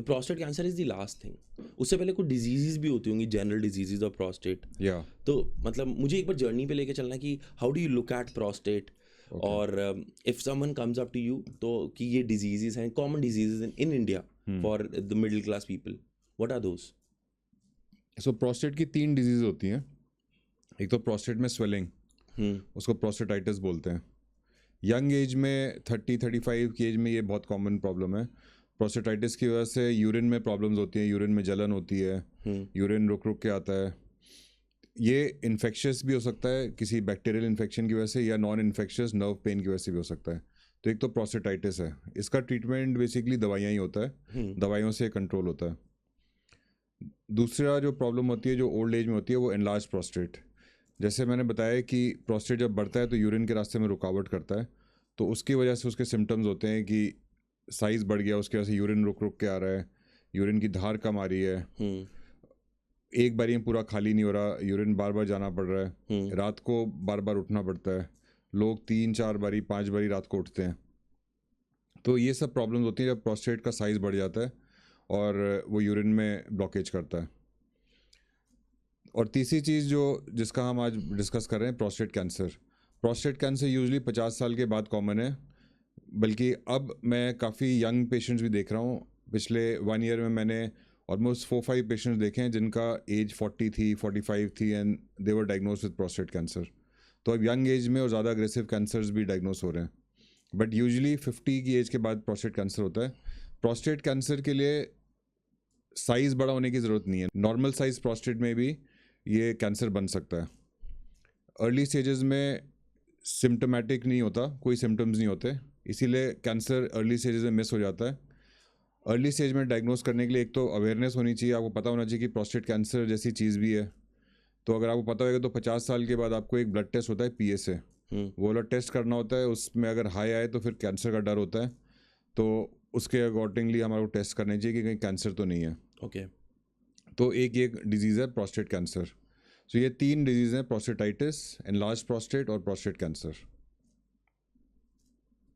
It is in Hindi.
The prostate cancer is the last thing. उससे पहले कुछ डिजीजेज भी होती होंगी, जनरल डिजीजेज ऑफ प्रोस्टेट। या तो मतलब मुझे एक बार जर्नी पे लेके चलना कि how do you look at prostate, और if someone comes up to you तो कि ये डिजीजेस हैं, common diseases in India for the middle class people, what are those? So prostate की 3 डिजीज होती हैं। एक तो प्रोस्टेट में स्वेलिंग, उसको प्रोस्टेटाइटिस बोलते हैं। यंग एज में 30-35 की एज में ये बहुत कॉमन प्रॉब्लम है। प्रोस्टेटाइटिस की वजह से यूरिन में प्रॉब्लम्स होती हैं, यूरिन में जलन होती है, यूरिन रुक रुक के आता है। ये इन्फेक्शियस भी हो सकता है किसी बैक्टीरियल इन्फेक्शन की वजह से, या नॉन इन्फेक्शियस नर्व पेन की वजह से भी हो सकता है। तो एक तो प्रोस्टेटाइटिस है, इसका ट्रीटमेंट बेसिकली दवाइयाँ ही होता है, दवाइयों से कंट्रोल होता है। दूसरा जो प्रॉब्लम होती है जो ओल्ड एज में होती है वो एनलार्ज प्रोस्टेट। जैसे मैंने बताया कि प्रोस्टेट जब बढ़ता है तो यूरिन के रास्ते में रुकावट करता है, तो उसकी वजह से उसके सिम्टम्स होते हैं कि साइज़ बढ़ गया, उसकी वजह से यूरिन रुक रुक के आ रहा है, यूरिन की धार कम आ रही है, एक बारी में पूरा खाली नहीं हो रहा, यूरिन बार बार जाना पड़ रहा है, रात को बार बार उठना पड़ता है, लोग 3-4 बारी 5 बारी रात को उठते हैं। तो ये सब प्रॉब्लम्स होती हैं जब प्रोस्टेट का साइज़ बढ़ जाता है और वो यूरिन में ब्लॉकेज करता है। और तीसरी चीज़ जिसका हम आज डिस्कस कर रहे हैं, prostate cancer. Prostate cancer usually 50 साल के बाद कॉमन है, बल्कि अब मैं काफ़ी यंग पेशेंट्स भी देख रहा हूँ। पिछले 1 ईयर में मैंने ऑलमोस्ट 4-5 पेशेंट्स देखे हैं जिनका एज 40 थी, 45 थी, and they were diagnose with prostate cancer. तो अब यंग एज में और ज़्यादा अग्रेसिव कैंसर्स भी डायग्नोज हो रहे हैं, बट यूजुअली 50 की एज के बाद प्रोस्टेट कैंसर होता है। प्रोस्टेट कैंसर के लिए साइज़ बड़ा होने की ज़रूरत नहीं है, नॉर्मल साइज़ प्रोस्टेट में भी ये कैंसर बन सकता है। अर्ली स्टेजेस में सिम्टोमेटिक नहीं होता, कोई सिम्टम्स नहीं होते, इसीलिए कैंसर अर्ली स्टेजेस में मिस हो जाता है। अर्ली स्टेज में डायग्नोस करने के लिए एक तो अवेयरनेस होनी चाहिए, आपको पता होना चाहिए कि प्रोस्टेट कैंसर जैसी चीज़ भी है। तो अगर आपको पता होगा तो 50 साल के बाद आपको एक ब्लड टेस्ट होता है PSA, वो वाला टेस्ट करना होता है। उसमें अगर हाई आए तो फिर कैंसर का डर होता है, तो उसके अकॉर्डिंगली हमारे को टेस्ट करने चाहिए कि कहीं कैंसर तो नहीं है। ओके। तो एक डिजीज़ है प्रोस्टेट कैंसर। सो ये 3 डिजीज़ हैं, प्रोस्टेटाइटिस, एनलार्ज प्रोस्टेट और प्रोस्टेट कैंसर।